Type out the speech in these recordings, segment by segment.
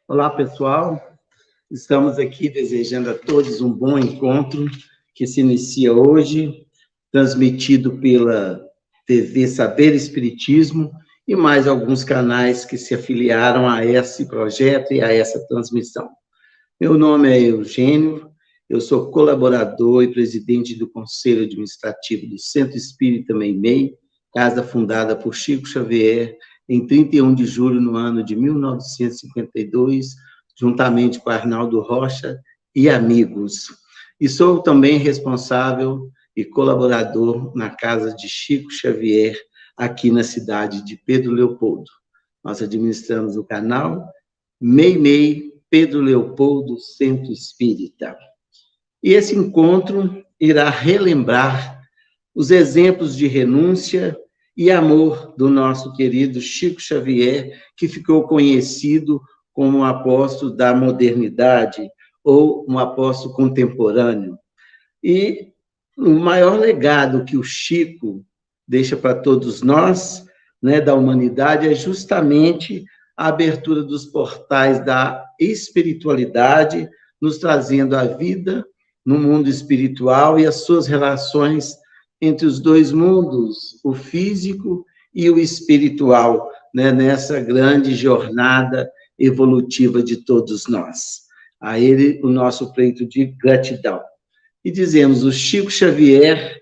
Olá, pessoal. Estamos aqui desejando a todos um bom encontro que se inicia hoje, transmitido pela TV Saber Espiritismo e mais alguns canais que se afiliaram a esse projeto e a essa transmissão. Meu nome é Eugênio, eu sou colaborador e presidente do Conselho Administrativo do Centro Espírita Meimei, casa fundada por Chico Xavier em 31 de julho no ano de 1952, juntamente com Arnaldo Rocha e amigos. E sou também responsável e colaborador na casa de Chico Xavier, aqui na cidade de Pedro Leopoldo. Nós administramos o canal Meimei Pedro Leopoldo Centro Espírita. E esse encontro irá relembrar os exemplos de renúncia e amor do nosso querido Chico Xavier, que ficou conhecido como um apóstolo da modernidade ou um apóstolo contemporâneo. E o maior legado que o Chico deixa para todos nós, né, da humanidade, é justamente a abertura dos portais da espiritualidade, nos trazendo a vida no mundo espiritual e as suas relações entre os dois mundos, o físico e o espiritual, né, nessa grande jornada evolutiva de todos nós. A ele, o nosso pleito de gratidão. E dizemos, o Chico Xavier,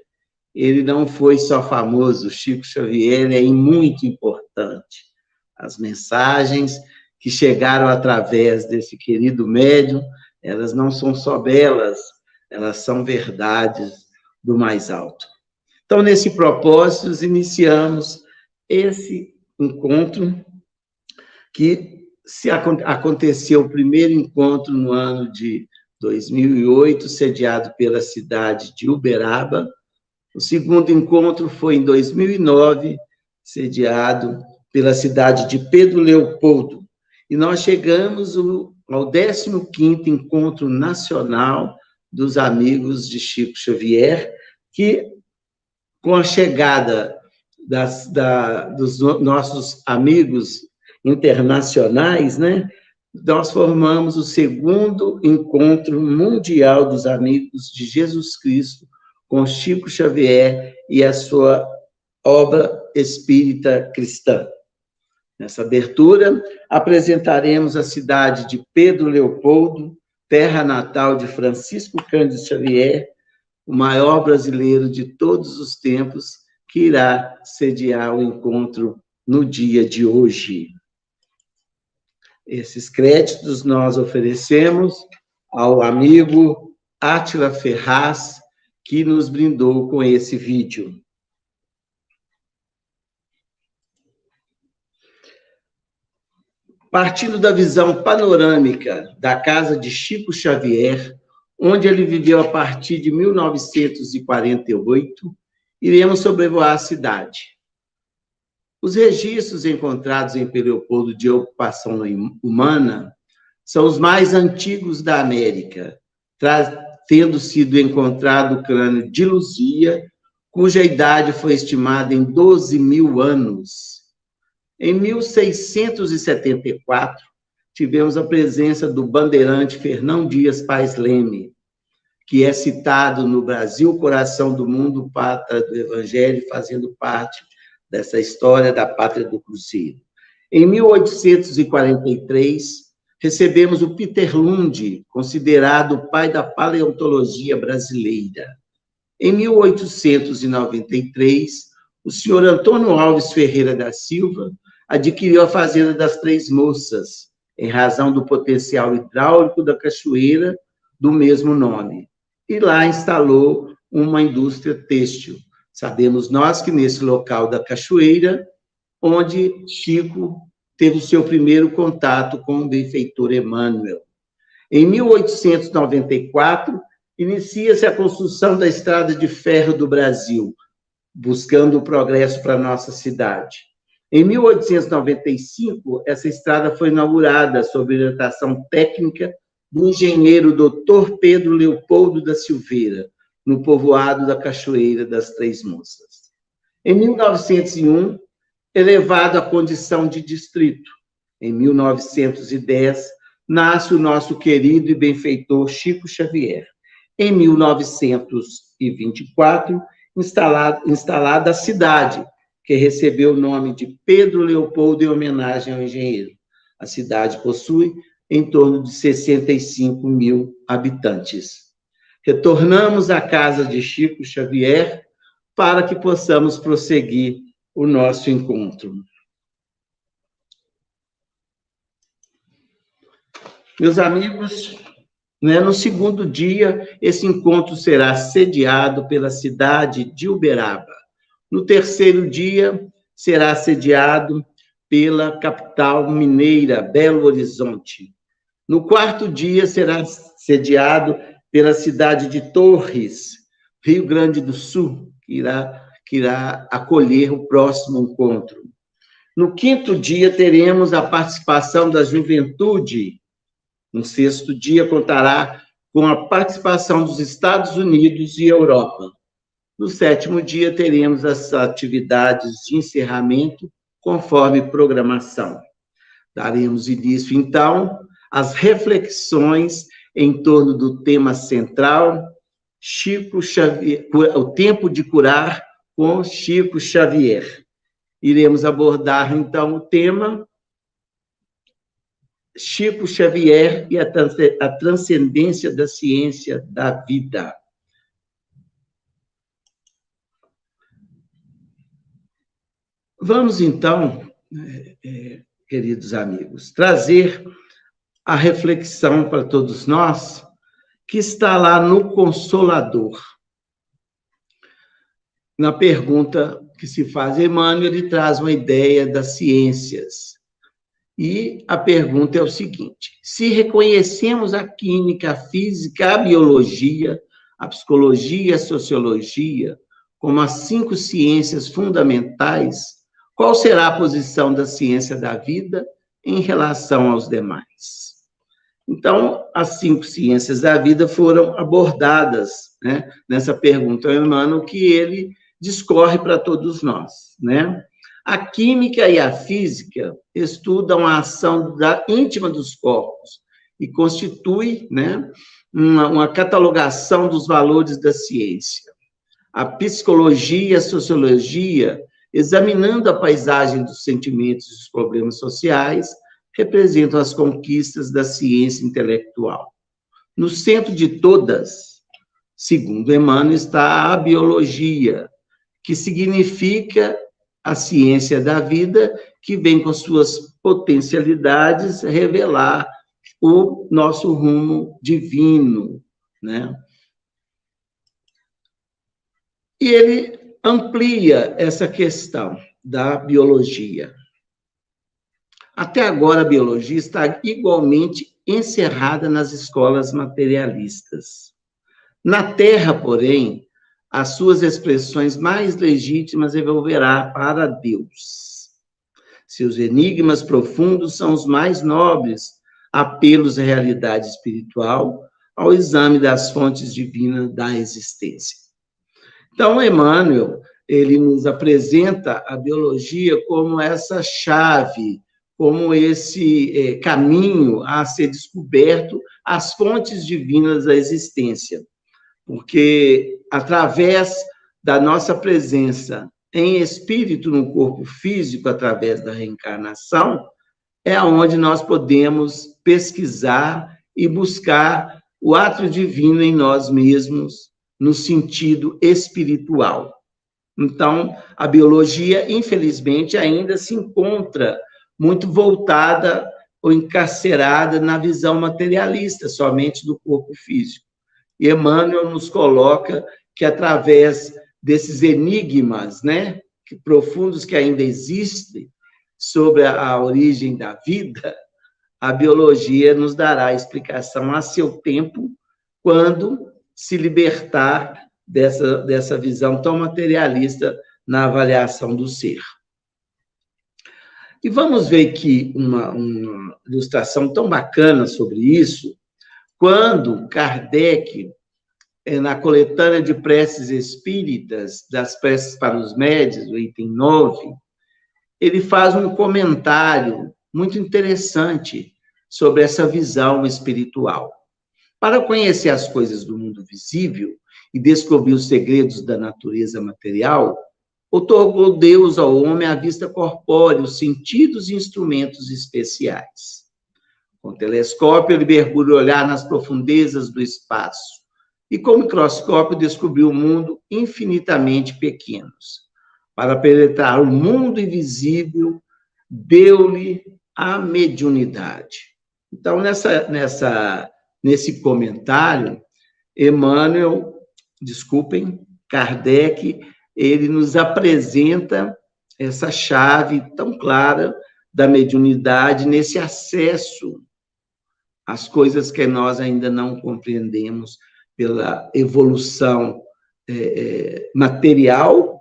ele não foi só famoso, o Chico Xavier é muito importante. As mensagens que chegaram através desse querido médium, elas não são só belas, elas são verdades do mais alto. Então, nesse propósito, iniciamos esse encontro que aconteceu o primeiro encontro no ano de 2008, sediado pela cidade de Uberaba. O segundo encontro foi em 2009, sediado pela cidade de Pedro Leopoldo. E nós chegamos ao 15º Encontro Nacional dos Amigos de Chico Xavier, que, com a chegada dos nossos amigos internacionais, né, nós formamos o segundo Encontro Mundial dos Amigos de Jesus Cristo, com Chico Xavier e a sua obra espírita cristã. Nessa abertura, apresentaremos a cidade de Pedro Leopoldo, terra natal de Francisco Cândido Xavier, o maior brasileiro de todos os tempos, que irá sediar o encontro no dia de hoje. Esses créditos nós oferecemos ao amigo Átila Ferraz, que nos brindou com esse vídeo. Partindo da visão panorâmica da casa de Chico Xavier, onde ele viveu a partir de 1948, iremos sobrevoar a cidade. Os registros encontrados em Pedro Leopoldo de ocupação humana são os mais antigos da América, tendo sido encontrado o crânio de Luzia, cuja idade foi estimada em 12.000 anos. Em 1674, tivemos a presença do bandeirante Fernão Dias Pais Leme, que é citado no Brasil, Coração do Mundo, Pátria do Evangelho, fazendo parte dessa história da Pátria do Cruzeiro. Em 1843, recebemos o Peter Lund, considerado o pai da paleontologia brasileira. Em 1893, o senhor Antônio Alves Ferreira da Silva adquiriu a Fazenda das Três Moças, em razão do potencial hidráulico da cachoeira do mesmo nome, e lá instalou uma indústria têxtil. Sabemos nós que nesse local da cachoeira, onde Chico teve o seu primeiro contato com o benfeitor Emmanuel. Em 1894, inicia-se a construção da Estrada de Ferro do Brasil, buscando o progresso para a nossa cidade. Em 1895, essa estrada foi inaugurada sob orientação técnica do engenheiro Dr. Pedro Leopoldo da Silveira, no povoado da Cachoeira das Três Moças. Em 1901, elevado à condição de distrito. Em 1910, nasce o nosso querido e benfeitor Chico Xavier. Em 1924, instalada a cidade, que recebeu o nome de Pedro Leopoldo em homenagem ao engenheiro. A cidade possui em torno de 65 mil habitantes. Retornamos à casa de Chico Xavier para que possamos prosseguir o nosso encontro. Meus amigos, no segundo dia, esse encontro será sediado pela cidade de Uberaba. No terceiro dia, será sediado pela capital mineira, Belo Horizonte. No quarto dia, será sediado pela cidade de Torres, Rio Grande do Sul, que irá acolher o próximo encontro. No quinto dia, teremos a participação da juventude. No sexto dia, contará com a participação dos Estados Unidos e Europa. No sétimo dia, teremos as atividades de encerramento, conforme programação. Daremos início, então, às reflexões em torno do tema central, Chico Xavier, o tempo de curar com Chico Xavier. Iremos abordar, então, o tema Chico Xavier e a transcendência da ciência da vida. Vamos, então, queridos amigos, trazer a reflexão para todos nós, que está lá no Consolador. Na pergunta que se faz a Emmanuel, ele traz uma ideia das ciências. E a pergunta é o seguinte: se reconhecemos a química, a física, a biologia, a psicologia, a sociologia como as 5 ciências fundamentais, qual será a posição da ciência da vida em relação aos demais? Então, as 5 ciências da vida foram abordadas, nessa pergunta ao Emmanuel, que ele discorre para todos nós, A química e a física estudam a ação íntima dos corpos e constitui, uma catalogação dos valores da ciência. A psicologia e a sociologia, examinando a paisagem dos sentimentos e dos problemas sociais, representam as conquistas da ciência intelectual. No centro de todas, segundo Emmanuel, está a biologia, que significa a ciência da vida, que vem com suas potencialidades revelar o nosso rumo divino, E ele amplia essa questão da biologia. Até agora, a biologia está igualmente encerrada nas escolas materialistas. Na Terra, porém, as suas expressões mais legítimas evolverá para Deus. Seus enigmas profundos são os mais nobres apelos à realidade espiritual, ao exame das fontes divinas da existência. Então, Emmanuel, ele nos apresenta a biologia como essa chave, como esse caminho a ser descoberto, as fontes divinas da existência. Porque, através da nossa presença em espírito no corpo físico, através da reencarnação, é onde nós podemos pesquisar e buscar o ato divino em nós mesmos, no sentido espiritual. Então, a biologia, infelizmente, ainda se encontra muito voltada ou encarcerada na visão materialista, somente do corpo físico. E Emmanuel nos coloca que, através desses enigmas, profundos que ainda existem sobre a origem da vida, a biologia nos dará a explicação a seu tempo, quando se libertar dessa visão tão materialista na avaliação do ser. E vamos ver aqui uma ilustração tão bacana sobre isso, quando Kardec, na coletânea de preces espíritas, das preces para os médiuns, o item 9, ele faz um comentário muito interessante sobre essa visão espiritual. Para conhecer as coisas do mundo visível e descobrir os segredos da natureza material, outorgou Deus ao homem a vista corpórea, os sentidos e instrumentos especiais. Com o telescópio, ele mergulha o olhar nas profundezas do espaço e, com o microscópio, descobriu o mundo infinitamente pequenos. Para penetrar o mundo invisível, deu-lhe a mediunidade. Então, nesse comentário, Kardec, ele nos apresenta essa chave tão clara da mediunidade nesse acesso às coisas que nós ainda não compreendemos pela evolução material,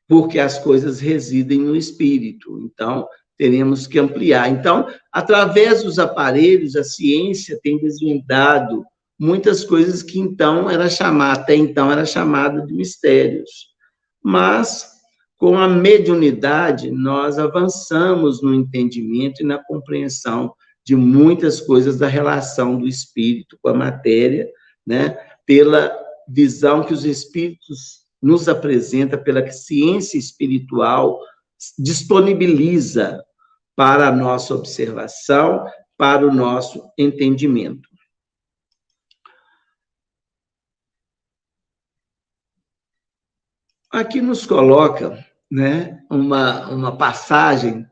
porque as coisas residem no espírito. Então, teremos que ampliar. Então, através dos aparelhos, a ciência tem desvendado muitas coisas que até então era chamada de mistérios. Mas, com a mediunidade, nós avançamos no entendimento e na compreensão de muitas coisas da relação do espírito com a matéria, né? Pela visão que os espíritos nos apresentam, pela que a ciência espiritual disponibiliza para a nossa observação, para o nosso entendimento. Aqui nos coloca, né, uma passagem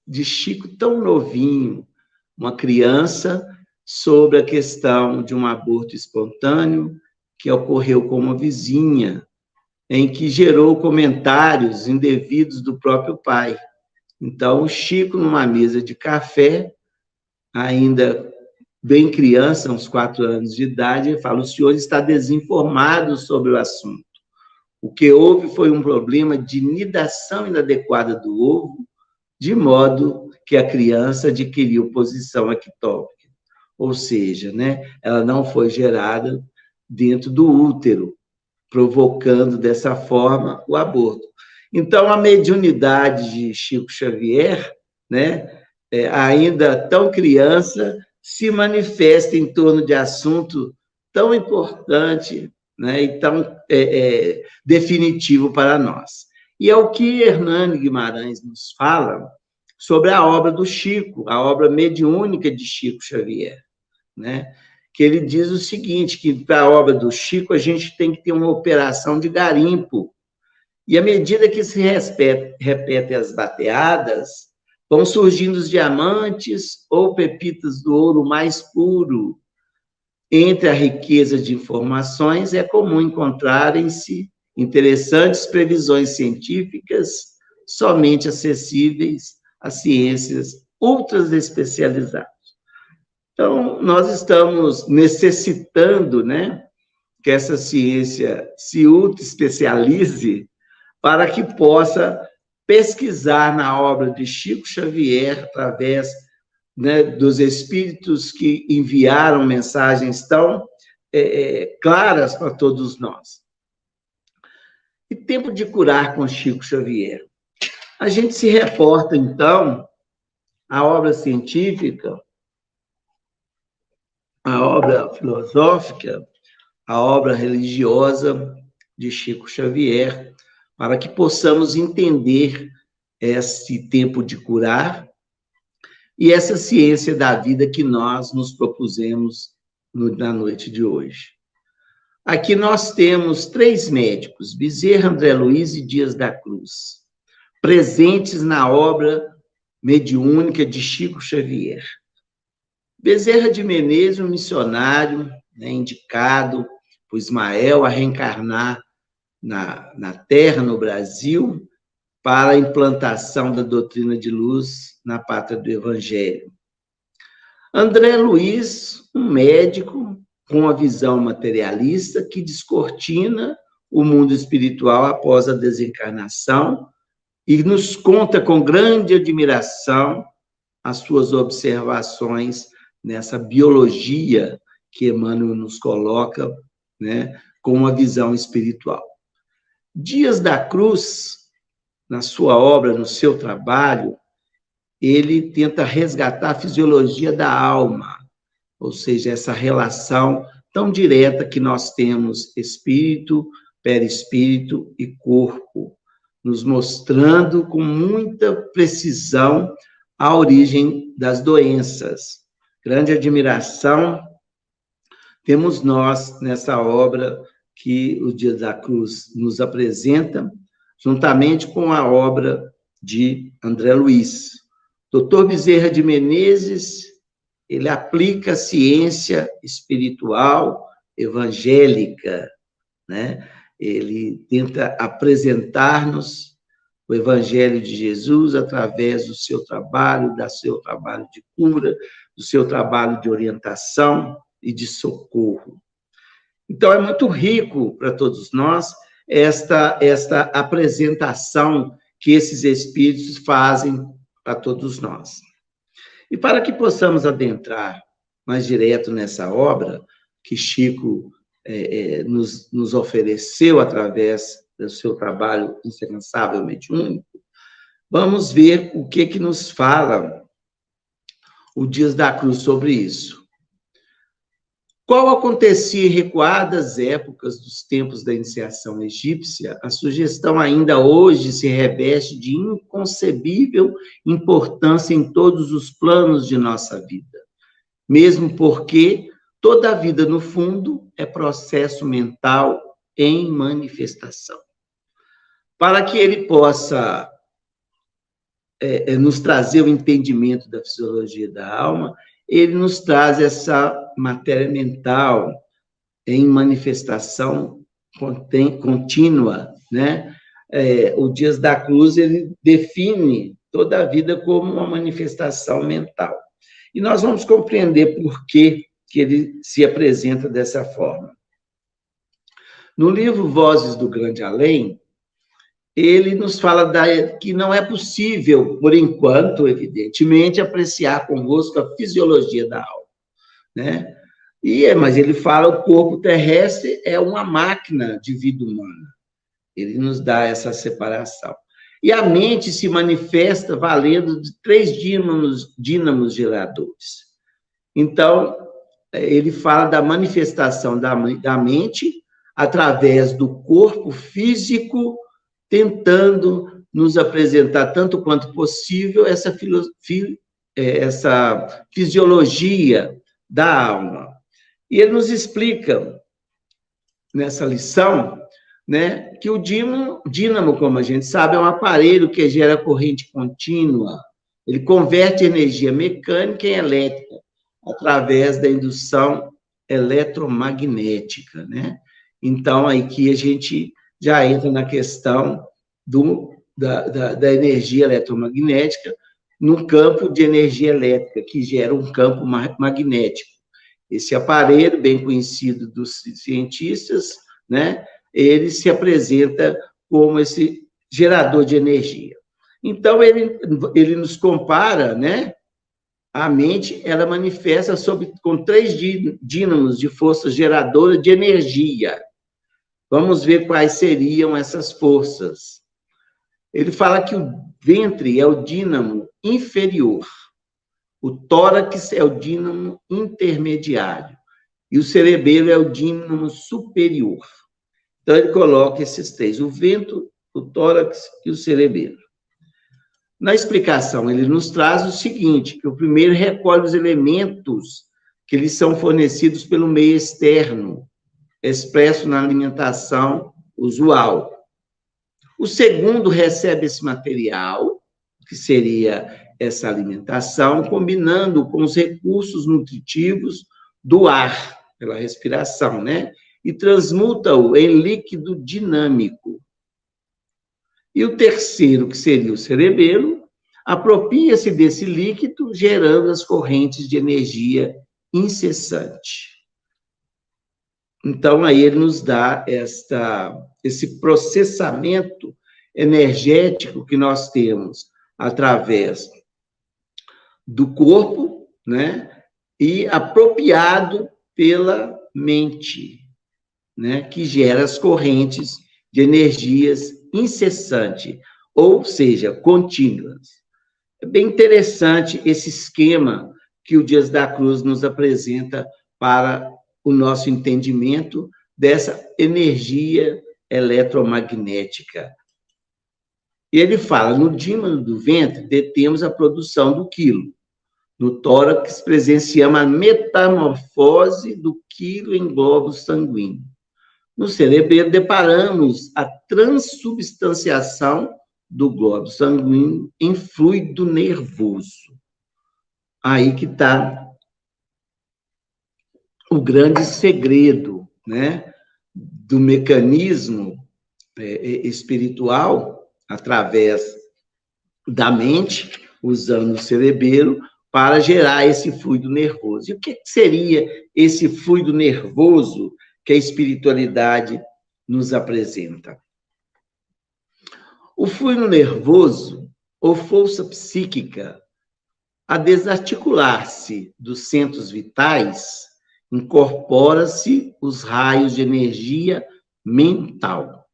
de Chico tão novinho, uma criança, sobre a questão de um aborto espontâneo que ocorreu com uma vizinha, em que gerou comentários indevidos do próprio pai. Então, o Chico, numa mesa de café, ainda bem criança, uns 4 anos de idade, ele fala: o senhor está desinformado sobre o assunto. O que houve foi um problema de nidação inadequada do ovo, de modo que a criança adquiriu posição ectópica. Ou seja, né, ela não foi gerada dentro do útero, provocando dessa forma o aborto. Então, a mediunidade de Chico Xavier, né, ainda tão criança, se manifesta em torno de assunto tão importante, né, e tão definitivo para nós. E é o que Hernani Guimarães nos fala sobre a obra do Chico, a obra mediúnica de Chico Xavier, né? Que ele diz o seguinte, que para a obra do Chico a gente tem que ter uma operação de garimpo, e à medida que se repetem as bateadas, vão surgindo os diamantes ou pepitas do ouro mais puro. Entre a riqueza de informações, é comum encontrarem-se interessantes previsões científicas somente acessíveis a ciências ultra especializadas. Então, nós estamos necessitando, né, que essa ciência se ultra especialize para que possa pesquisar na obra de Chico Xavier, através, né, dos espíritos que enviaram mensagens tão claras para todos nós. E tempo de curar com Chico Xavier. A gente se reporta, então, à obra científica, a obra filosófica, a obra religiosa de Chico Xavier, para que possamos entender esse tempo de curar e essa ciência da vida que nós nos propusemos na noite de hoje. Aqui nós temos 3 médicos, Bezerra, André Luiz e Dias da Cruz, presentes na obra mediúnica de Chico Xavier. Bezerra de Menezes, um missionário, né, indicado por Ismael a reencarnar na Terra, no Brasil, para a implantação da doutrina de luz na pátria do Evangelho. André Luiz, um médico com uma visão materialista que descortina o mundo espiritual após a desencarnação e nos conta com grande admiração as suas observações nessa biologia que Emmanuel nos coloca, né, com uma visão espiritual. Dias da Cruz, na sua obra, no seu trabalho, ele tenta resgatar a fisiologia da alma, ou seja, essa relação tão direta que nós temos espírito, perispírito e corpo, nos mostrando com muita precisão a origem das doenças. Grande admiração temos nós nessa obra que o Dias da Cruz nos apresenta, juntamente com a obra de André Luiz. Dr. Bezerra de Menezes, ele aplica a ciência espiritual evangélica, né? Ele tenta apresentar-nos o Evangelho de Jesus através do seu trabalho de cura, do seu trabalho de orientação e de socorro. Então, é muito rico para todos nós esta apresentação que esses espíritos fazem para todos nós. E para que possamos adentrar mais direto nessa obra que Chico nos ofereceu através do seu trabalho incansavelmente único, vamos ver o que nos fala o Dias da Cruz sobre isso. Qual acontecia em recuadas épocas dos tempos da iniciação egípcia, a sugestão ainda hoje se reveste de inconcebível importância em todos os planos de nossa vida, mesmo porque toda a vida, no fundo, é processo mental em manifestação. Para que ele possa nos trazer o entendimento da fisiologia da alma, ele nos traz essa matéria mental em manifestação contínua, né? O Dias da Cruz, ele define toda a vida como uma manifestação mental. E nós vamos compreender por que ele se apresenta dessa forma. No livro Vozes do Grande Além, ele nos fala que não é possível, por enquanto, evidentemente, apreciar convosco a fisiologia da alma, né? Mas ele fala que o corpo terrestre é uma máquina de vida humana. Ele nos dá essa separação. E a mente se manifesta valendo de 3 dínamos geradores. Então, ele fala da manifestação da mente através do corpo físico, tentando nos apresentar, tanto quanto possível, essa fisiologia da alma. E ele nos explica, nessa lição, né, que o dínamo, como a gente sabe, é um aparelho que gera corrente contínua. Ele converte energia mecânica em elétrica, através da indução eletromagnética, né? Então, aí que a gente já entra na questão da energia eletromagnética no campo de energia elétrica, que gera um campo magnético. Esse aparelho, bem conhecido dos cientistas, né, ele se apresenta como esse gerador de energia. Então, ele nos compara, né, a mente, ela manifesta com 3 dínamos de força geradora de energia. Vamos ver quais seriam essas forças. Ele fala que o ventre é o dínamo inferior, o tórax é o dínamo intermediário e o cerebelo é o dínamo superior. Então, ele coloca esses 3, o ventre, o tórax e o cerebelo. Na explicação, ele nos traz o seguinte, que o primeiro recolhe os elementos que lhes são fornecidos pelo meio externo, expresso na alimentação usual. O segundo recebe esse material, que seria essa alimentação, combinando com os recursos nutritivos do ar, pela respiração, né? E transmuta-o em líquido dinâmico. E o terceiro, que seria o cerebelo, apropria-se desse líquido, gerando as correntes de energia incessante. Então, aí ele nos dá esse processamento energético que nós temos através do corpo, né? E apropriado pela mente, né? Que gera as correntes de energias incessantes, ou seja, contínuas. É bem interessante esse esquema que o Dias da Cruz nos apresenta para o nosso entendimento dessa energia eletromagnética. E ele fala, no dímano do ventre, detemos a produção do quilo. No tórax, presenciamos a metamorfose do quilo em globo sanguíneo. No cerebelo, deparamos a transubstanciação do globo sanguíneo em fluido nervoso. Aí que está o grande segredo, né, do mecanismo espiritual, através da mente, usando o cerebelo, para gerar esse fluido nervoso. E o que seria esse fluido nervoso que a espiritualidade nos apresenta? O fluido nervoso, ou força psíquica, a desarticular-se dos centros vitais, incorpora-se os raios de energia mental,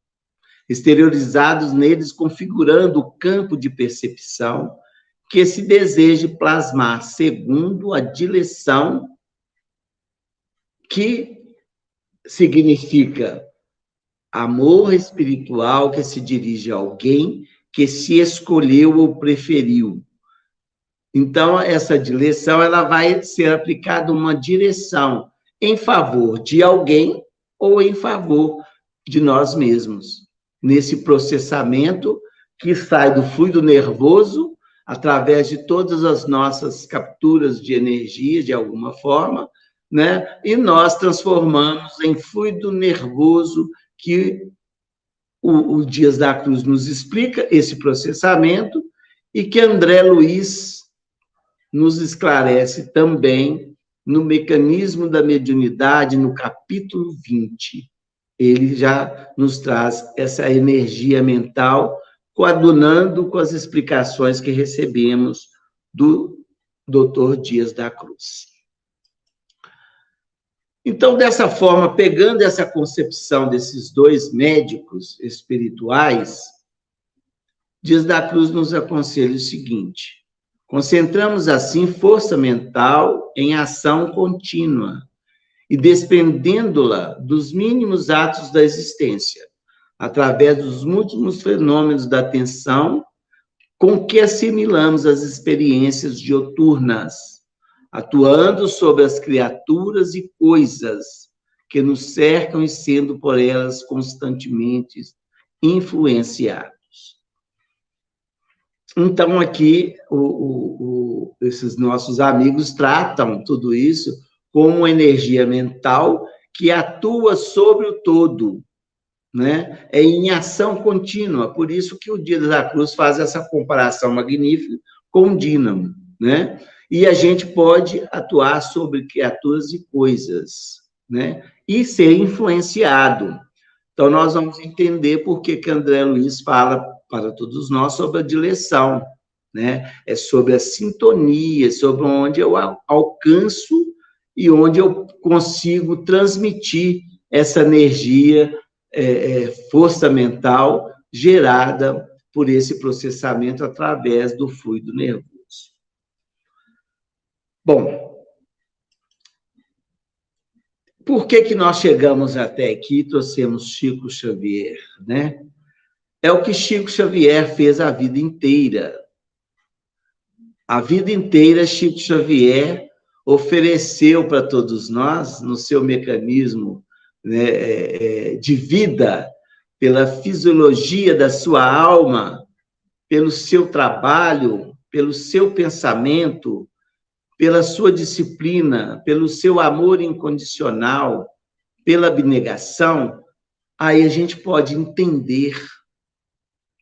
exteriorizados neles, configurando o campo de percepção que se deseja plasmar, segundo a direção que significa amor espiritual que se dirige a alguém que se escolheu ou preferiu. Então, essa direção ela vai ser aplicada uma direção em favor de alguém ou em favor de nós mesmos. Nesse processamento que sai do fluido nervoso, através de todas as nossas capturas de energia, de alguma forma, né? E nós transformamos em fluido nervoso que o Dias da Cruz nos explica, esse processamento, e que André Luiz nos esclarece também no mecanismo da mediunidade, no capítulo 20. Ele já nos traz essa energia mental, coadunando com as explicações que recebemos do Dr. Dias da Cruz. Então, dessa forma, pegando essa concepção desses dois médicos espirituais, Dias da Cruz nos aconselha o seguinte: concentramos, assim, força mental em ação contínua e desprendendo-la dos mínimos atos da existência, através dos múltiplos fenômenos da atenção com que assimilamos as experiências dioturnas, atuando sobre as criaturas e coisas que nos cercam e sendo por elas constantemente influenciados. Então, aqui, esses nossos amigos tratam tudo isso como uma energia mental que atua sobre o todo, né? É em ação contínua, por isso que o Dias da Cruz faz essa comparação magnífica com o dínamo, né? E a gente pode atuar sobre criaturas e coisas, né? E ser influenciado. Então, nós vamos entender por que André Luiz fala para todos nós sobre a direção, né? É sobre a sintonia, sobre onde eu alcanço e onde eu consigo transmitir essa energia, força mental gerada por esse processamento através do fluido nervoso. Bom, por que nós chegamos até aqui e trouxemos Chico Xavier, né? É o que Chico Xavier fez a vida inteira. A vida inteira, Chico Xavier ofereceu para todos nós, no seu mecanismo, né, de vida, pela fisiologia da sua alma, pelo seu trabalho, pelo seu pensamento, pela sua disciplina, pelo seu amor incondicional, pela abnegação, aí a gente pode entender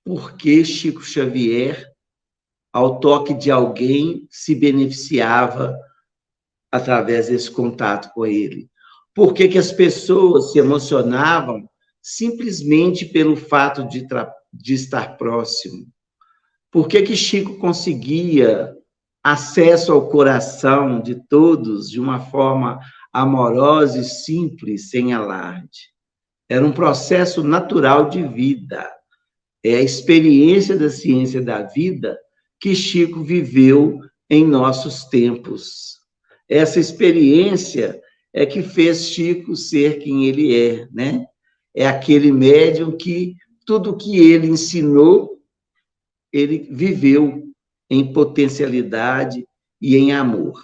por que Chico Xavier, ao toque de alguém, se beneficiava através desse contato com ele. Por que as pessoas se emocionavam simplesmente pelo fato de estar próximo? Por que Chico conseguia acesso ao coração de todos de uma forma amorosa e simples, sem alarde? Era um processo natural de vida. É a experiência da ciência da vida que Chico viveu em nossos tempos. Essa experiência é que fez Chico ser quem ele é, né? É aquele médium que tudo que ele ensinou, ele viveu em potencialidade e em amor.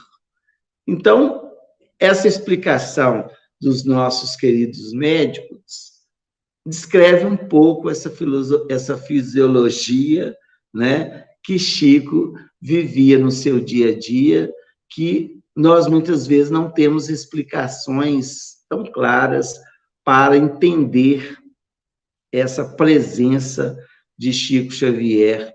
Então, essa explicação dos nossos queridos médicos descreve um pouco essa fisiologia, né, que Chico vivia no seu dia a dia, que nós muitas vezes não temos explicações tão claras para entender essa presença de Chico Xavier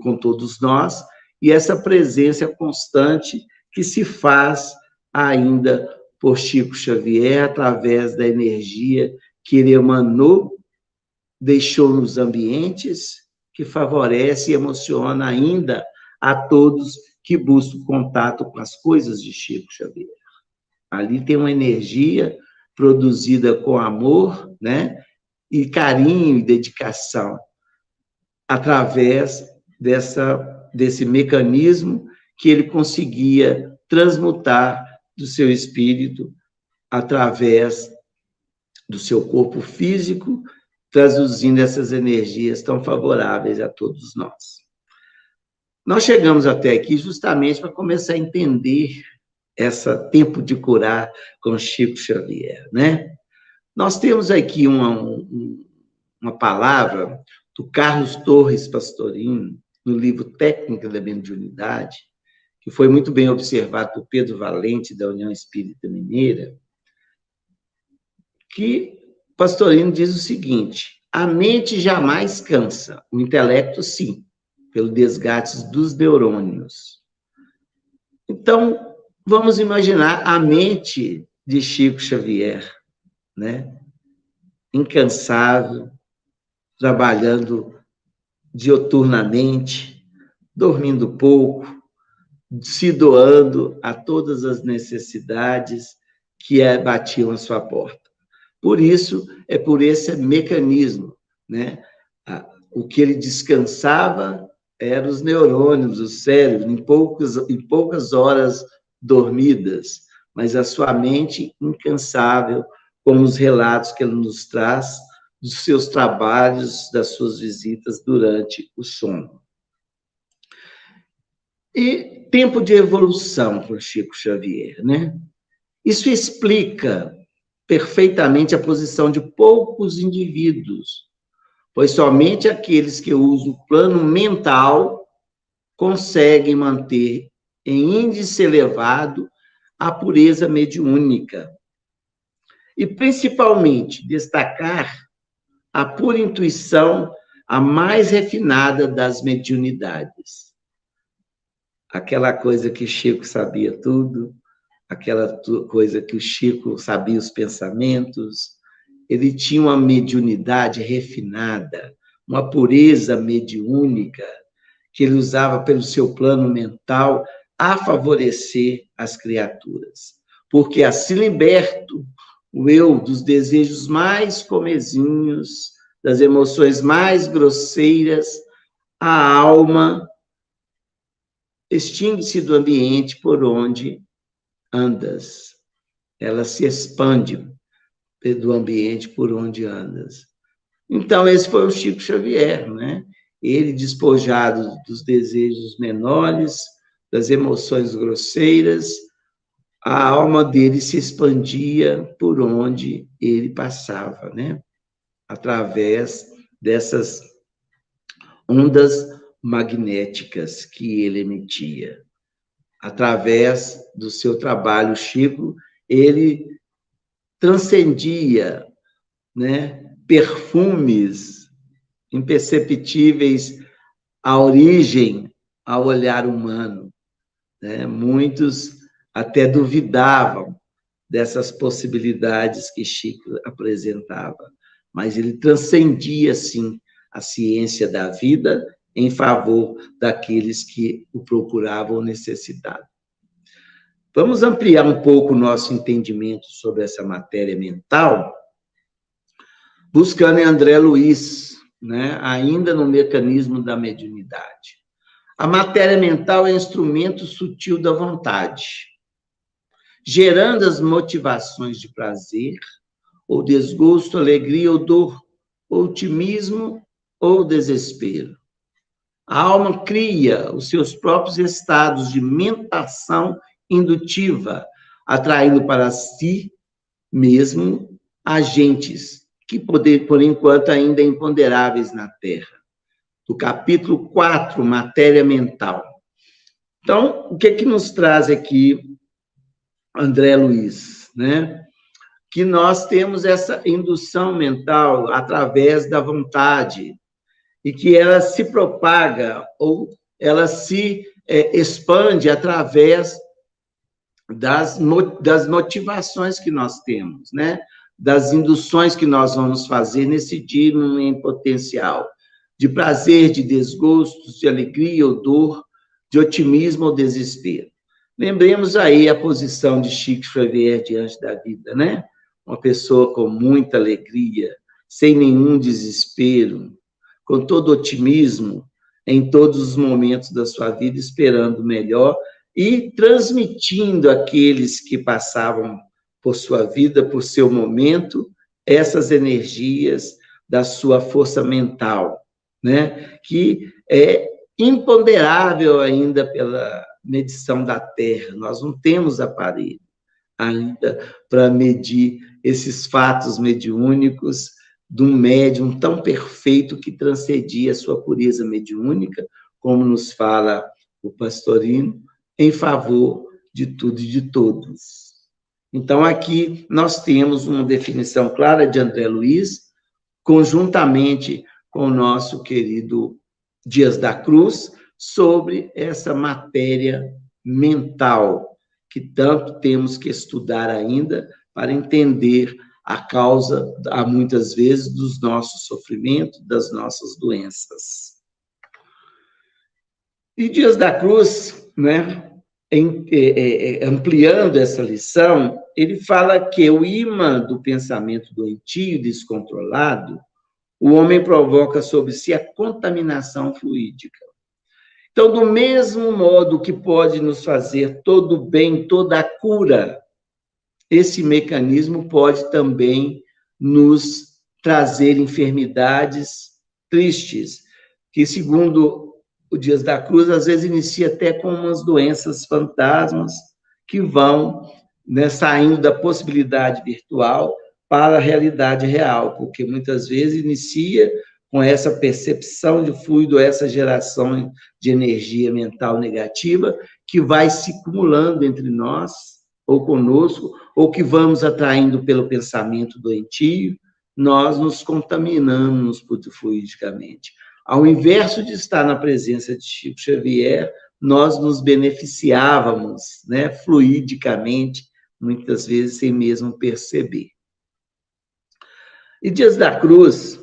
com todos nós, e essa presença constante que se faz ainda por Chico Xavier, através da energia que ele emanou, deixou nos ambientes, que favorece e emociona ainda a todos que buscam contato com as coisas de Chico Xavier. Ali tem uma energia produzida com amor, né? E carinho e dedicação, através desse mecanismo que ele conseguia transmutar do seu espírito através do seu corpo físico, traduzindo essas energias tão favoráveis a todos nós. Nós chegamos até aqui justamente para começar a entender esse tempo de curar com Chico Xavier, né? Nós temos aqui uma palavra do Carlos Torres Pastorino, no livro Técnica da Mediunidade, que foi muito bem observado por Pedro Valente, da União Espírita Mineira, que Pastorino diz o seguinte: a mente jamais cansa, o intelecto sim, pelo desgaste dos neurônios. Então, vamos imaginar a mente de Chico Xavier, né? Incansável, trabalhando dioturnamente, dormindo pouco, se doando a todas as necessidades que batiam à sua porta. Por isso, é por esse mecanismo, né? O que ele descansava eram os neurônios, o cérebro, em poucas horas dormidas, mas a sua mente incansável, como os relatos que ele nos traz dos seus trabalhos, das suas visitas durante o sono. E tempo de evolução para Chico Xavier, né? Isso explica perfeitamente a posição de poucos indivíduos, pois somente aqueles que usam o plano mental conseguem manter em índice elevado a pureza mediúnica. E, principalmente, destacar a pura intuição, a mais refinada das mediunidades. Aquela coisa que Chico sabia tudo, aquela coisa que o Chico sabia os pensamentos. Ele tinha uma mediunidade refinada, uma pureza mediúnica, que ele usava pelo seu plano mental a favorecer as criaturas. Porque assim liberto o eu dos desejos mais comezinhos, das emoções mais grosseiras, a alma extingue-se do ambiente por onde andas. Ela se expande do ambiente por onde andas. Então, esse foi o Chico Xavier, né? Ele, despojado dos desejos menores, das emoções grosseiras, a alma dele se expandia por onde ele passava, né? Através dessas ondas magnéticas que ele emitia. Através do seu trabalho, Chico, ele transcendia, né, perfumes imperceptíveis à origem, ao olhar humano, né? Muitos até duvidavam dessas possibilidades que Chico apresentava, mas ele transcendia, sim, a ciência da vida em favor daqueles que o procuravam necessitados. Vamos ampliar um pouco o nosso entendimento sobre essa matéria mental, buscando em André Luiz, né? Ainda no mecanismo da mediunidade. A matéria mental é instrumento sutil da vontade, gerando as motivações de prazer, ou desgosto, alegria ou dor, otimismo ou desespero. A alma cria os seus próprios estados de mentação indutiva, atraindo para si mesmo agentes que, por enquanto, ainda imponderáveis na Terra. Do capítulo 4, Matéria Mental. Então, o que nos traz aqui André Luiz, né? Que nós temos essa indução mental através da vontade e que ela se propaga ou ela se expande através das motivações que nós temos, né? Das induções que nós vamos fazer nesse dia em potencial, de prazer, de desgostos, de alegria ou dor, de otimismo ou desespero. Lembremos aí a posição de Chico Xavier diante da vida, né? Uma pessoa com muita alegria, sem nenhum desespero, com todo otimismo, em todos os momentos da sua vida, esperando o melhor e transmitindo àqueles que passavam por sua vida, por seu momento, essas energias da sua força mental, né? Que é imponderável ainda pela medição da Terra. Nós não temos aparelho ainda para medir esses fatos mediúnicos de um médium tão perfeito que transcendia a sua pureza mediúnica, como nos fala o Pastorino, em favor de tudo e de todos. Então, aqui nós temos uma definição clara de André Luiz, conjuntamente com o nosso querido Dias da Cruz, sobre essa matéria mental, que tanto temos que estudar ainda para entender a causa, muitas vezes, dos nossos sofrimentos, das nossas doenças. E Dias da Cruz, né, ampliando essa lição, ele fala que o imã do pensamento doentio e descontrolado, o homem provoca sobre si a contaminação fluídica. Então, do mesmo modo que pode nos fazer todo o bem, toda a cura, esse mecanismo pode também nos trazer enfermidades tristes, que, segundo o Dias da Cruz, às vezes inicia até com umas doenças fantasmas que vão, né, saindo da possibilidade virtual para a realidade real, porque muitas vezes inicia com essa percepção de fluido, essa geração de energia mental negativa que vai se acumulando entre nós, ou conosco, ou que vamos atraindo pelo pensamento doentio, nós nos contaminamos fluidicamente. Ao inverso de estar na presença de Chico Xavier, nós nos beneficiávamos, né, fluidicamente, muitas vezes sem mesmo perceber. E Dias da Cruz,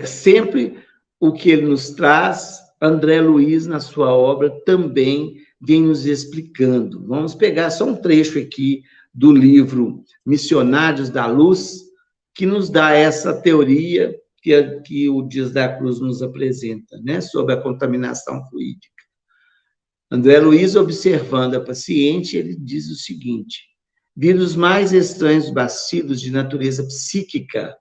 sempre o que ele nos traz, André Luiz, na sua obra, também vem nos explicando. Vamos pegar só um trecho aqui do livro Missionários da Luz, que nos dá essa teoria que o Dias da Cruz nos apresenta, né, sobre a contaminação fluídica. André Luiz, observando a paciente, ele diz o seguinte: vírus mais estranhos, bacilos de natureza psíquica,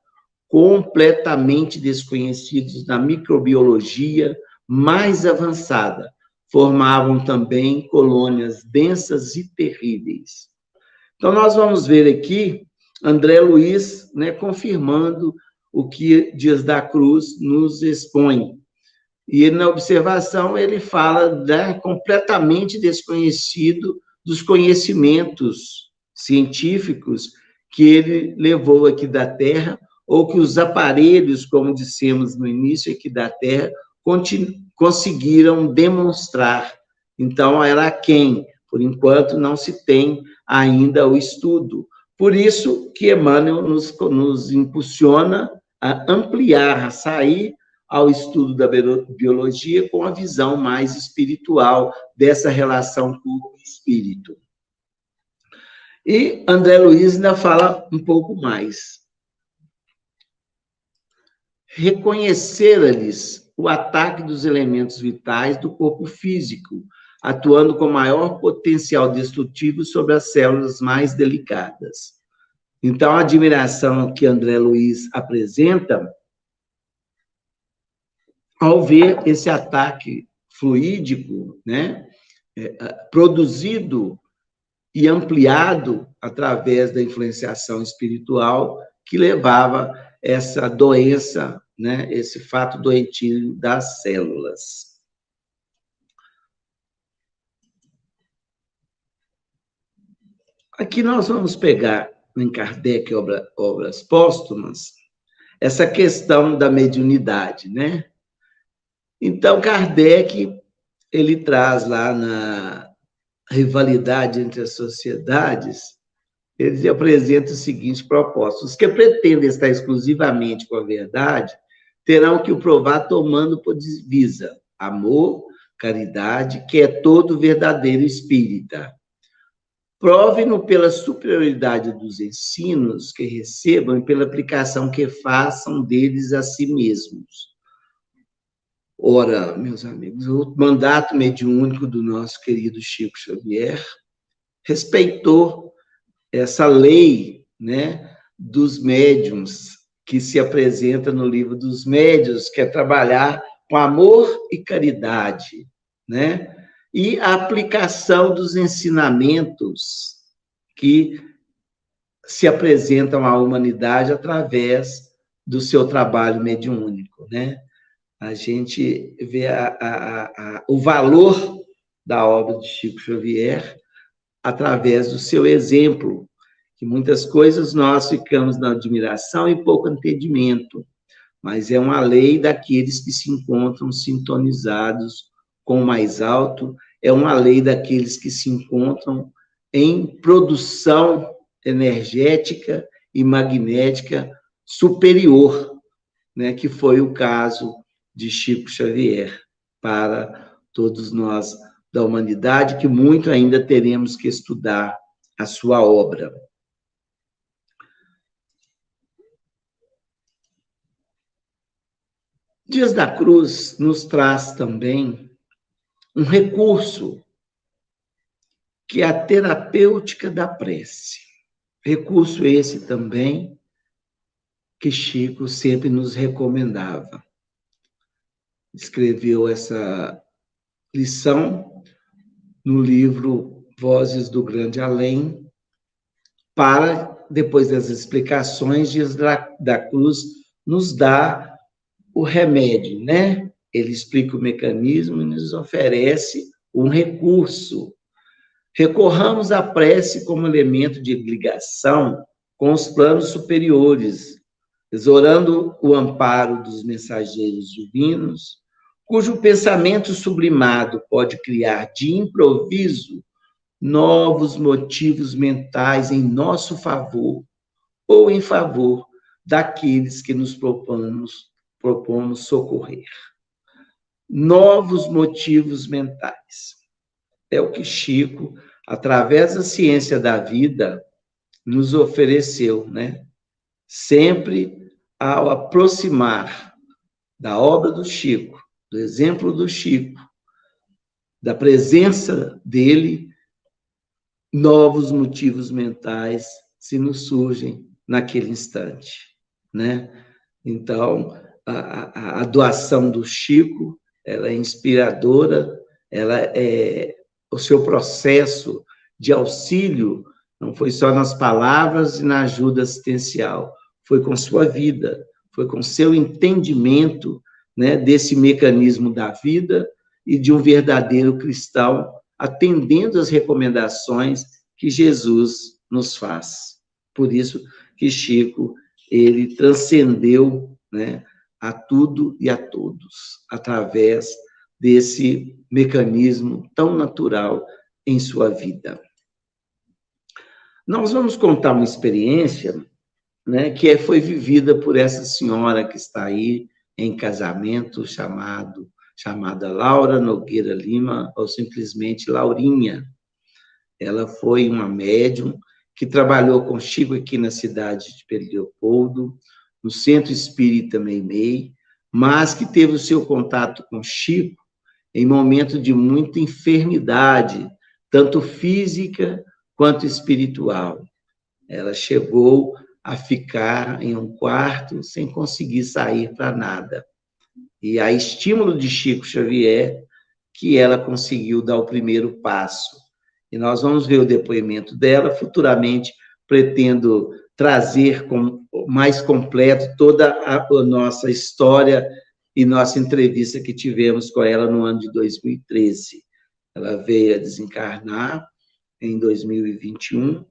completamente desconhecidos na microbiologia mais avançada, formavam também colônias densas e terríveis. Então, nós vamos ver aqui André Luiz, né, confirmando o que Dias da Cruz nos expõe. E na observação ele fala, né, completamente desconhecido dos conhecimentos científicos que ele levou aqui da Terra, ou que os aparelhos, como dissemos no início aqui da Terra, conseguiram demonstrar. Então, era quem, por enquanto, não se tem ainda o estudo. Por isso que Emmanuel nos impulsiona a ampliar, a sair ao estudo da biologia com a visão mais espiritual dessa relação corpo-espírito. E André Luiz ainda fala um pouco mais. reconhecera-lhes o ataque dos elementos vitais do corpo físico, atuando com maior potencial destrutivo sobre as células mais delicadas. Então, a admiração que André Luiz apresenta, ao ver esse ataque fluídico, né, produzido e ampliado através da influenciação espiritual que levava essa doença, né, esse fato doentio das células. Aqui nós vamos pegar em Kardec, obras póstumas, essa questão da mediunidade, né? Então, Kardec, ele traz lá na rivalidade entre as sociedades, ele apresenta o seguinte propósito: os que pretendem estar exclusivamente com a verdade terão que o provar tomando por divisa amor, caridade, que é todo verdadeiro espírita. Prove-no pela superioridade dos ensinos que recebam e pela aplicação que façam deles a si mesmos. Ora, meus amigos, o mandato mediúnico do nosso querido Chico Xavier respeitou essa lei, né, dos médiuns, que se apresenta no livro dos médiuns, que é trabalhar com amor e caridade, né? E a aplicação dos ensinamentos que se apresentam à humanidade através do seu trabalho mediúnico, né? A gente vê o valor da obra de Chico Xavier através do seu exemplo, que muitas coisas nós ficamos na admiração e pouco entendimento, mas é uma lei daqueles que se encontram sintonizados com o mais alto, é uma lei daqueles que se encontram em produção energética e magnética superior, né, que foi o caso de Chico Xavier, para todos nós da humanidade, que muito ainda teremos que estudar a sua obra. Dias da Cruz nos traz também um recurso, que é a terapêutica da prece. Recurso esse também que Chico sempre nos recomendava. Escreveu essa lição no livro Vozes do Grande Além, para, depois das explicações, Dias da Cruz nos dá o remédio, né? Ele explica o mecanismo e nos oferece um recurso. Recorramos à prece como elemento de ligação com os planos superiores, exorando o amparo dos mensageiros divinos, cujo pensamento sublimado pode criar de improviso novos motivos mentais em nosso favor ou em favor daqueles que nos propomos socorrer. Novos motivos mentais. É o que Chico, através da ciência da vida, nos ofereceu, né? Sempre ao aproximar da obra do Chico, do exemplo do Chico, da presença dele, novos motivos mentais se nos surgem naquele instante, né? Então, a doação do Chico, ela é inspiradora, ela é o seu processo de auxílio, não foi só nas palavras e na ajuda assistencial, foi com sua vida, foi com seu entendimento, né, desse mecanismo da vida e de um verdadeiro cristão, atendendo às recomendações que Jesus nos faz. Por isso que Chico, ele transcendeu, né, a tudo e a todos, através desse mecanismo tão natural em sua vida. Nós vamos contar uma experiência, né, que foi vivida por essa senhora que está aí em casamento, chamada Laura Nogueira Lima, ou simplesmente Laurinha. Ela foi uma médium que trabalhou com Chico aqui na cidade de Pedro Leopoldo, no Centro Espírita Meimei, mas que teve o seu contato com Chico em momento de muita enfermidade, tanto física quanto espiritual. Ela chegou a ficar em um quarto sem conseguir sair para nada. E a estímulo de Chico Xavier, que ela conseguiu dar o primeiro passo. E nós vamos ver o depoimento dela. Futuramente, pretendo trazer mais completo toda a nossa história e nossa entrevista que tivemos com ela no ano de 2013. Ela veio a desencarnar em 2021,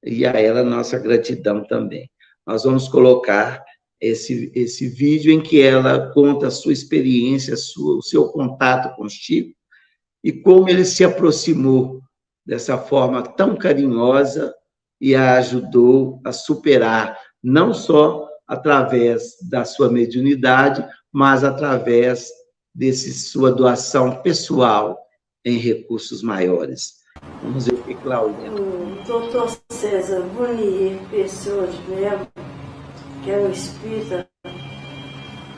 e a ela nossa gratidão também. Nós vamos colocar esse vídeo em que ela conta a sua experiência, o seu contato com o Chico, e como ele se aproximou dessa forma tão carinhosa e a ajudou a superar, não só através da sua mediunidade, mas através dessa sua doação pessoal em recursos maiores. Vamos ver o que Cláudia. O doutor César Bonnier Pessoa de Melo, que é um espírita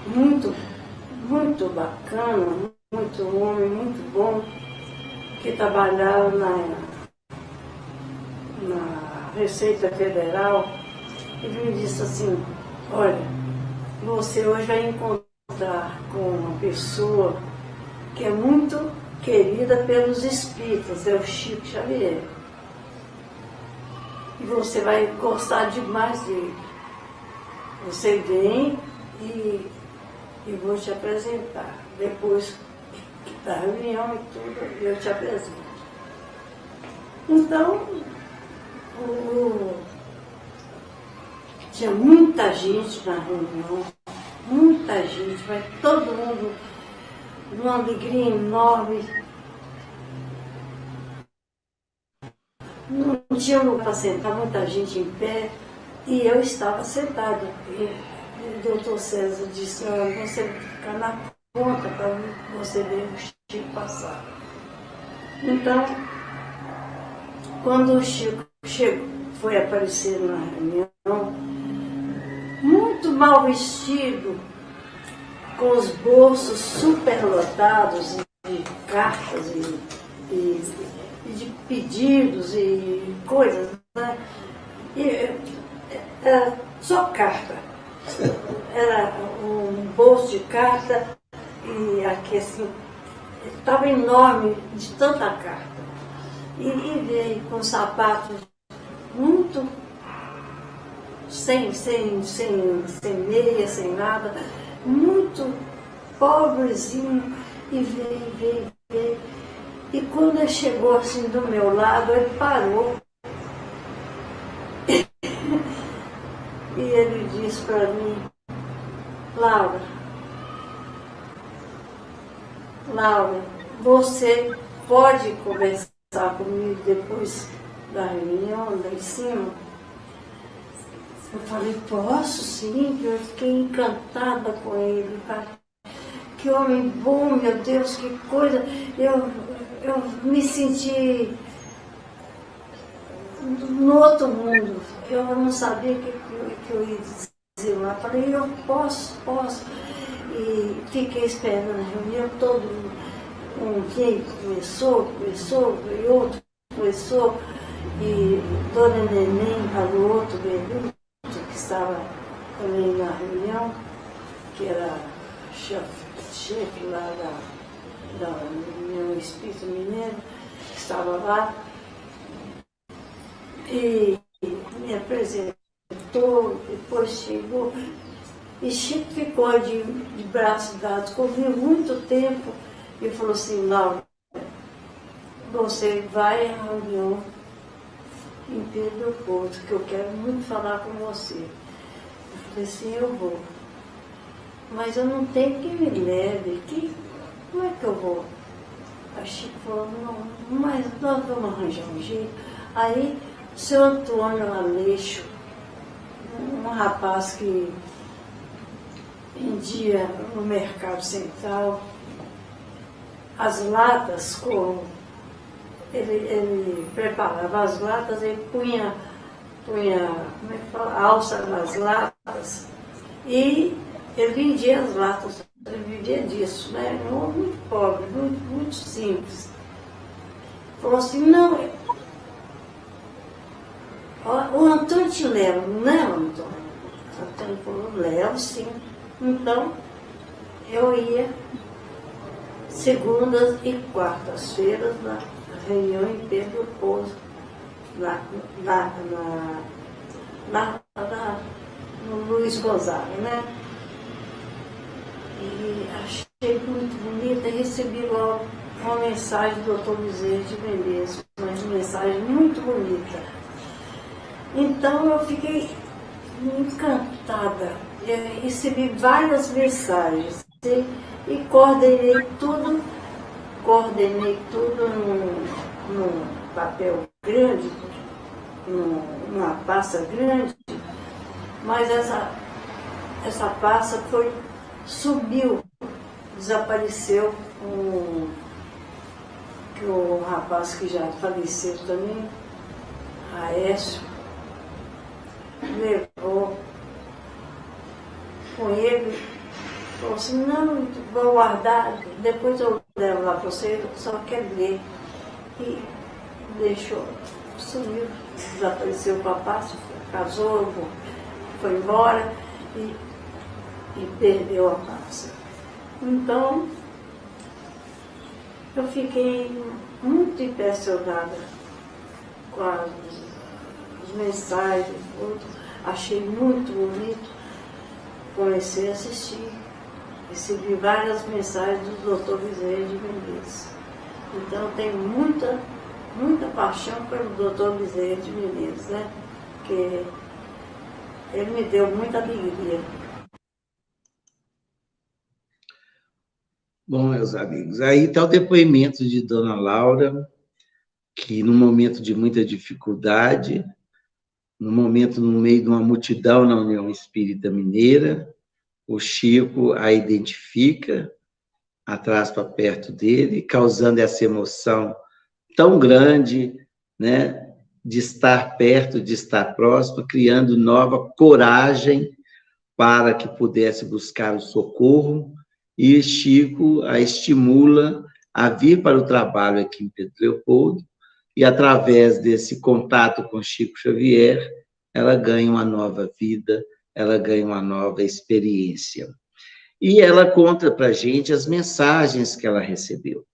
muito, muito bacana, muito homem, muito bom, que trabalhava na Receita Federal, ele me disse assim: olha, você hoje vai encontrar com uma pessoa que é muito querida pelos espíritas, é o Chico Xavier. E você vai gostar demais dele. Você vem e vou te apresentar. Depois da reunião e tudo, eu te apresento. Então, tinha muita gente na reunião, muita gente, mas todo mundo numa alegria enorme. Não tinha lugar para sentar, muita gente em pé, e eu estava sentada. E o doutor César disse: olha, você vai ficar na ponta para você ver o Chico passar. Então, quando o Chico foi aparecer na reunião, muito mal vestido, com os bolsos superlotados de cartas e de pedidos e coisas, né? Era só carta. Era um bolso de carta e aqui assim, estava enorme de tanta carta. E veio com sapatos muito sem meia, sem nada, muito pobrezinho, e veio. E quando ele chegou assim do meu lado, ele parou. E ele disse para mim: Laura, você pode conversar comigo depois da reunião lá em cima? Eu falei: posso sim, que eu fiquei encantada com ele, cara. Que homem bom, meu Deus, que coisa. Eu me senti no outro mundo. Eu não sabia o que eu ia dizer lá. Falei: eu posso. E fiquei esperando a reunião, todo um dia começou, e outro começou, e Dona Neném falou outro Beluto, que estava também na reunião, que era chefe lá da União Espírita Mineiro, que estava lá, e me apresentou, depois chegou, e Chico ficou de braços dados comigo muito tempo, e falou assim: Laura, você vai à reunião em Pedro Leopoldo, que eu quero muito falar com você. Eu falei assim: eu vou. Mas eu não tenho que me leve. Como é que eu vou? A Chico falou: não, mas nós vamos arranjar um jeito. Aí o seu Antônio Aleixo, um rapaz que vendia no Mercado Central as latas, ele preparava as latas, ele punha como é que fala, alça nas latas E ele vendia as latas, ele vivia disso, né? Um homem muito pobre, muito simples. Falou assim, não, o Antônio te leva, não leva, Antônio? O Antônio falou, levo sim. Então, eu ia segundas e quartas-feiras na reunião em Pedro Pouso, no Luiz Gonzaga, né? E achei muito bonita e recebi logo uma mensagem do Dr. Bezerra de Menezes, uma mensagem muito bonita. Então eu fiquei encantada, eu recebi várias mensagens e coordenei tudo num papel grande, numa pasta grande, mas essa pasta subiu, desapareceu, que o rapaz que já faleceu também, Aécio, levou com ele, falou assim, não, vou guardar, depois eu levo lá para você, só quero ler. E deixou, sumiu, desapareceu com a pasta, casou, foi embora e perdeu a pasta. Então, eu fiquei muito impressionada com as mensagens, achei muito bonito, comecei a assistir, recebi várias mensagens do Dr. Bezerra de Menezes. Então, eu tenho muita paixão pelo Dr. Bezerra de Menezes, né? Porque ele me deu muita alegria. Bom, meus amigos, aí está o depoimento de Dona Laura, que no momento de muita dificuldade, no meio de uma multidão na União Espírita Mineira, o Chico a identifica, atrás para perto dele, causando essa emoção tão grande, né, de estar perto, de estar próximo, criando nova coragem para que pudesse buscar o socorro, e Chico a estimula a vir para o trabalho aqui em Pedro Leopoldo, e através desse contato com Chico Xavier, ela ganha uma nova vida, ela ganha uma nova experiência. E ela conta para a gente as mensagens que ela recebeu.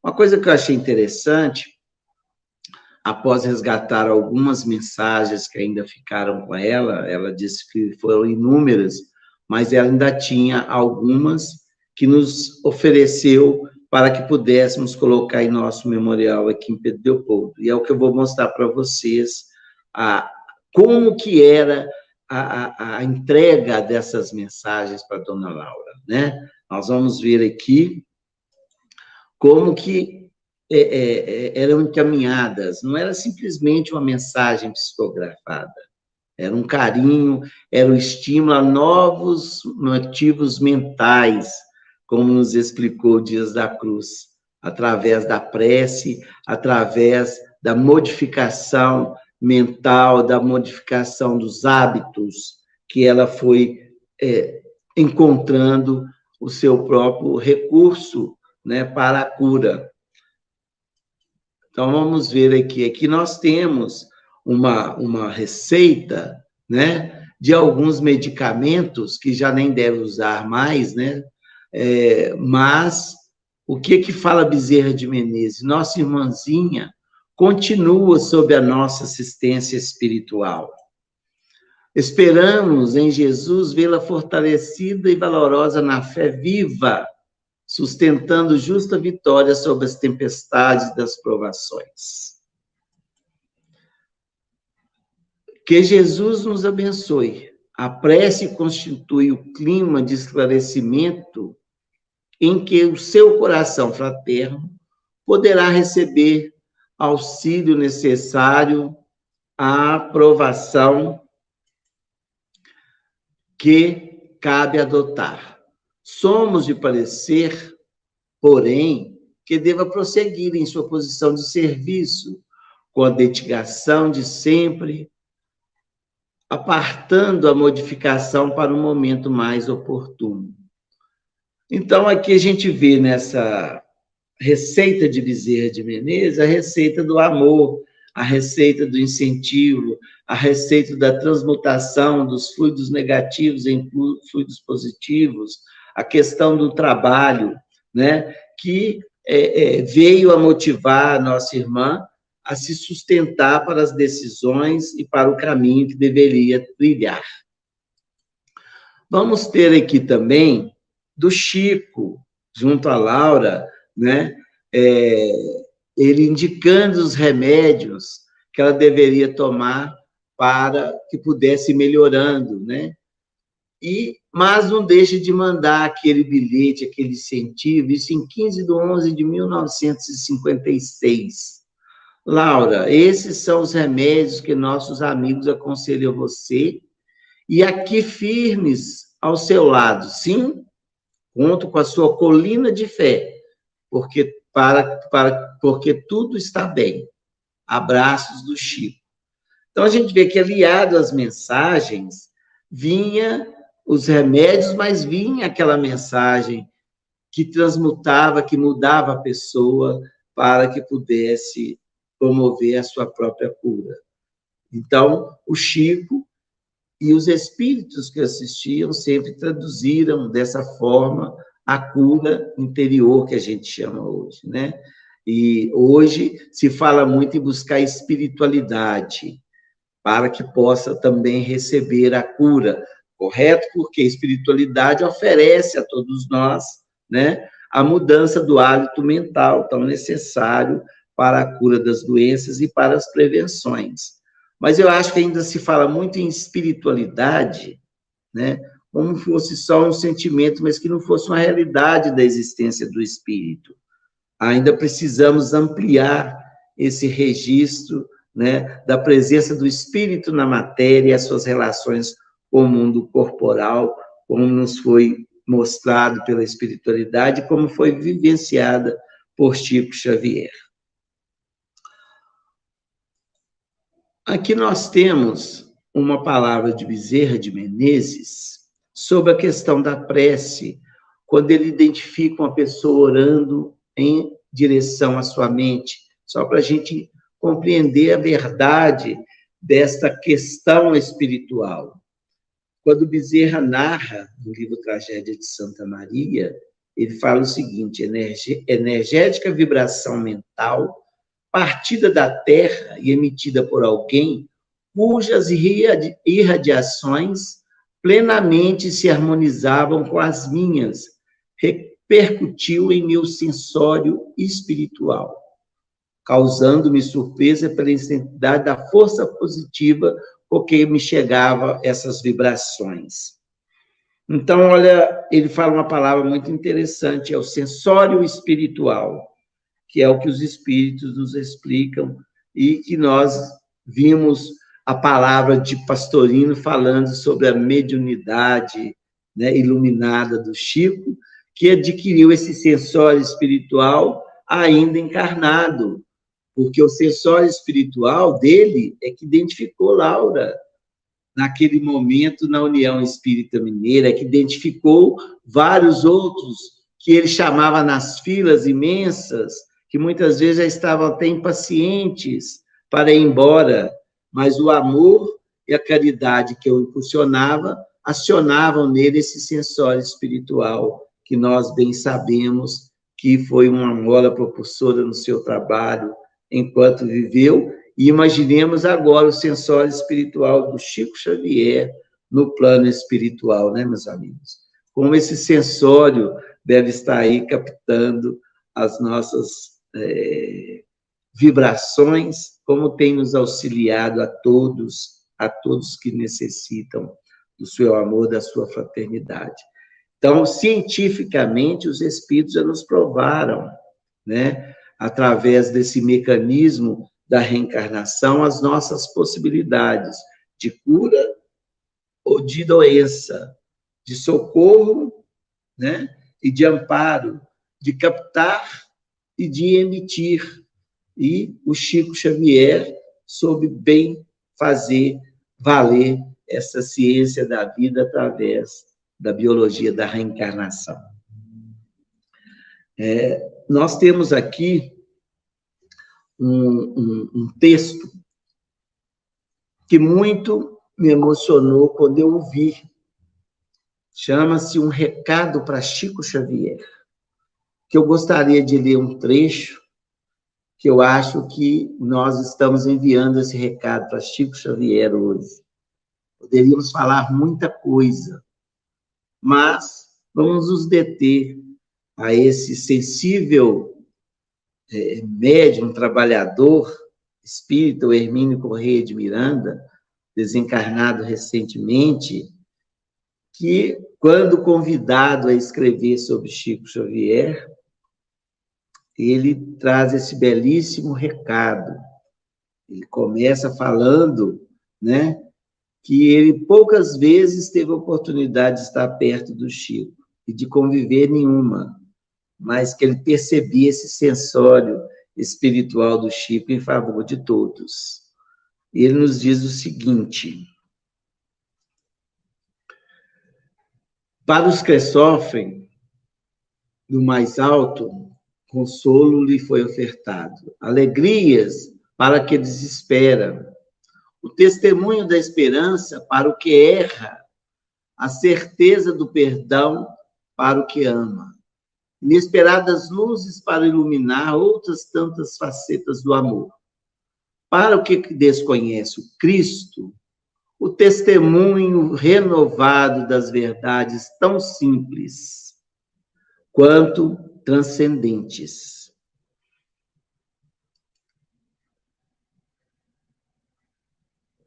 Uma coisa que eu achei interessante, após resgatar algumas mensagens que ainda ficaram com ela disse que foram inúmeras, mas ela ainda tinha algumas que nos ofereceu para que pudéssemos colocar em nosso memorial aqui em Pedro Leopoldo. E é o que eu vou mostrar para vocês, como que era a entrega dessas mensagens para a Dona Laura, né? Nós vamos ver aqui como que eram encaminhadas, não era simplesmente uma mensagem psicografada, era um carinho, era um estímulo a novos motivos mentais, como nos explicou Dias da Cruz, através da prece, através da modificação mental, da modificação dos hábitos, que ela foi encontrando o seu próprio recurso, né, para a cura. Então, vamos ver aqui. Aqui nós temos uma receita, né, de alguns medicamentos que já nem deve usar mais, né? Mas o que fala Bezerra de Menezes? Nossa irmãzinha continua sob a nossa assistência espiritual. Esperamos em Jesus vê-la fortalecida e valorosa na fé viva, sustentando justa vitória sobre as tempestades das provações. Que Jesus nos abençoe. A prece constitui o clima de esclarecimento em que o seu coração fraterno poderá receber auxílio necessário à aprovação que cabe adotar. Somos de parecer, porém, que deva prosseguir em sua posição de serviço, com a dedicação de sempre apartando a modificação para um momento mais oportuno. Então, aqui a gente vê nessa receita de Bezerra de Menezes a receita do amor, a receita do incentivo, a receita da transmutação dos fluidos negativos em fluidos positivos, a questão do trabalho, né, que veio a motivar a nossa irmã a se sustentar para as decisões e para o caminho que deveria trilhar. Vamos ter aqui também do Chico, junto à Laura, né, ele indicando os remédios que ela deveria tomar para que pudesse ir melhorando, né? Mas não deixe de mandar aquele bilhete, aquele incentivo, isso em 15/11/1956. Laura, esses são os remédios que nossos amigos aconselham você, e aqui firmes ao seu lado, sim, conto com a sua colina de fé, porque tudo está bem. Abraços do Chico. Então, a gente vê que, aliado às mensagens, vinha os remédios, mas vinha aquela mensagem que transmutava, que mudava a pessoa para que pudesse promover a sua própria cura. Então, o Chico e os espíritos que assistiam sempre traduziram dessa forma a cura interior que a gente chama hoje, né? E hoje se fala muito em buscar espiritualidade para que possa também receber a cura, correto? Porque a espiritualidade oferece a todos nós, né, a mudança do hábito mental tão necessário para a cura das doenças e para as prevenções. Mas eu acho que ainda se fala muito em espiritualidade, né, como se fosse só um sentimento, mas que não fosse uma realidade da existência do espírito. Ainda precisamos ampliar esse registro, né, da presença do espírito na matéria e as suas relações com o mundo corporal, como nos foi mostrado pela espiritualidade, como foi vivenciada por Chico Xavier. Aqui nós temos uma palavra de Bezerra de Menezes sobre a questão da prece, quando ele identifica uma pessoa orando em direção à sua mente, só para a gente compreender a verdade desta questão espiritual. Quando Bezerra narra, no livro Tragédia de Santa Maria, ele fala o seguinte: energética vibração mental, partida da Terra e emitida por alguém, cujas irradiações plenamente se harmonizavam com as minhas, repercutiu em meu sensório espiritual, causando-me surpresa pela intensidade da força positiva com que me chegavam essas vibrações. Então, olha, ele fala uma palavra muito interessante, é o sensório espiritual, que é o que os espíritos nos explicam e que nós vimos a palavra de Pastorino falando sobre a mediunidade, né, iluminada do Chico, que adquiriu esse sensório espiritual ainda encarnado, porque o sensório espiritual dele é que identificou Laura naquele momento na União Espírita Mineira, que identificou vários outros que ele chamava nas filas imensas, que muitas vezes já estavam até impacientes para ir embora, mas o amor e a caridade que eu impulsionava acionavam nele esse sensório espiritual, que nós bem sabemos que foi uma mola propulsora no seu trabalho enquanto viveu, e imaginemos agora o sensório espiritual do Chico Xavier no plano espiritual, né, meus amigos? Como esse sensório deve estar aí captando as nossas vibrações, como tem nos auxiliado a todos que necessitam do seu amor, da sua fraternidade. Então, cientificamente, os espíritos já nos provaram, né, através desse mecanismo da reencarnação, as nossas possibilidades de cura ou de doença, de socorro, né, e de amparo, de captar e de emitir. E o Chico Xavier soube bem fazer valer essa ciência da vida através da biologia da reencarnação. Nós temos aqui um texto que muito me emocionou quando eu o vi. Chama-se Um Recado para Chico Xavier, que eu gostaria de ler um trecho, que eu acho que nós estamos enviando esse recado para Chico Xavier hoje. Poderíamos falar muita coisa, mas vamos nos deter a esse sensível médium, trabalhador, espírita, o Hermínio Correia de Miranda, desencarnado recentemente, que, quando convidado a escrever sobre Chico Xavier, ele traz esse belíssimo recado. Ele começa falando, né, que ele poucas vezes teve a oportunidade de estar perto do Chico e de conviver nenhuma, mas que ele percebia esse sensório espiritual do Chico em favor de todos. E ele nos diz o seguinte: para os que sofrem, do mais alto, consolo lhe foi ofertado, alegrias para que desespera, o testemunho da esperança para o que erra, a certeza do perdão para o que ama, inesperadas luzes para iluminar outras tantas facetas do amor. Para o que desconhece o Cristo, o testemunho renovado das verdades tão simples quanto transcendentes.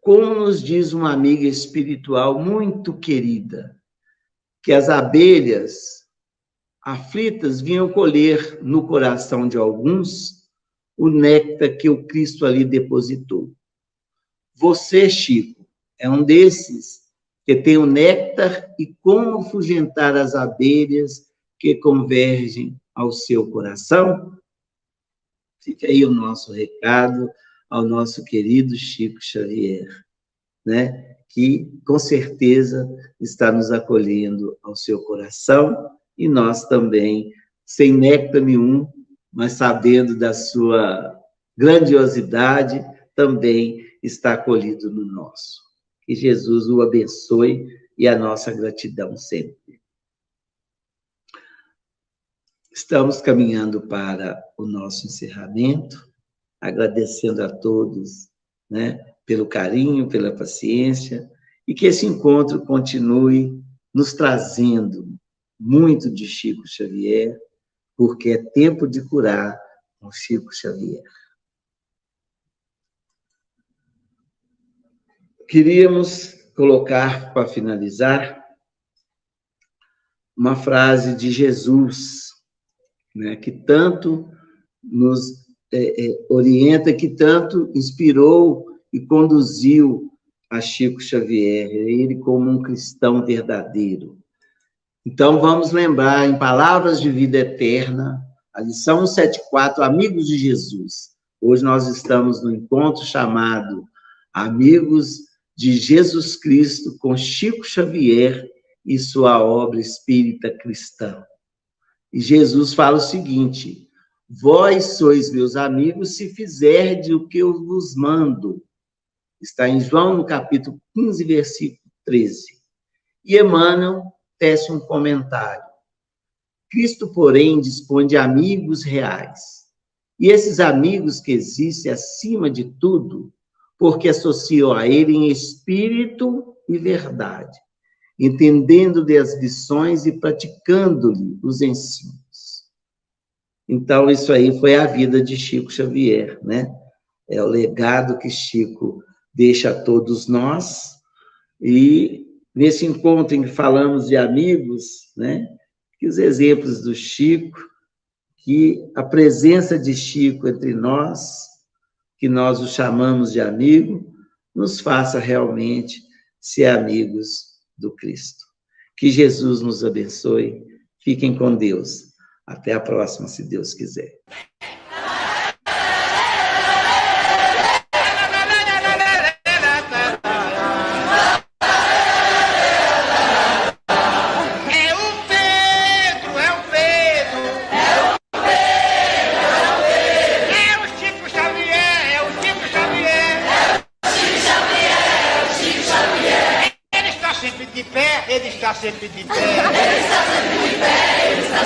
Como nos diz uma amiga espiritual muito querida, que as abelhas aflitas vinham colher no coração de alguns o néctar que o Cristo ali depositou. Você, Chico, é um desses que tem o néctar e como afugentar as abelhas que convergem ao seu coração? Fica aí o nosso recado ao nosso querido Chico Xavier, né? Que com certeza está nos acolhendo ao seu coração, e nós também, sem néctar nenhum, mas sabendo da sua grandiosidade, também está acolhido no nosso. Que Jesus o abençoe e a nossa gratidão sempre. Estamos caminhando para o nosso encerramento, agradecendo a todos, né, pelo carinho, pela paciência, e que esse encontro continue nos trazendo muito de Chico Xavier, porque é tempo de curar com Chico Xavier. Queríamos colocar, para finalizar, uma frase de Jesus, né, que tanto nos orienta, que tanto inspirou e conduziu a Chico Xavier, ele como um cristão verdadeiro. Então, vamos lembrar, em Palavras de Vida Eterna, a lição 174, Amigos de Jesus. Hoje nós estamos no encontro chamado Amigos de Jesus Cristo com Chico Xavier e sua obra espírita cristã. E Jesus fala o seguinte: vós sois meus amigos se fizerdes o que eu vos mando. Está em João, no capítulo 15, versículo 13. E Emmanuel tece um comentário. Cristo, porém, dispõe de amigos reais. E esses amigos que existem acima de tudo, porque associam a ele em espírito e verdade, entendendo-lhe as lições e praticando-lhe os ensinos. Então, isso aí foi a vida de Chico Xavier, né? É o legado que Chico deixa a todos nós. E nesse encontro em que falamos de amigos, né, que os exemplos do Chico, que a presença de Chico entre nós, que nós o chamamos de amigo, nos faça realmente ser amigos do Cristo. Que Jesus nos abençoe. Fiquem com Deus. Até a próxima, se Deus quiser. ele está sempre de pé. Ele está sempre de pé, ele está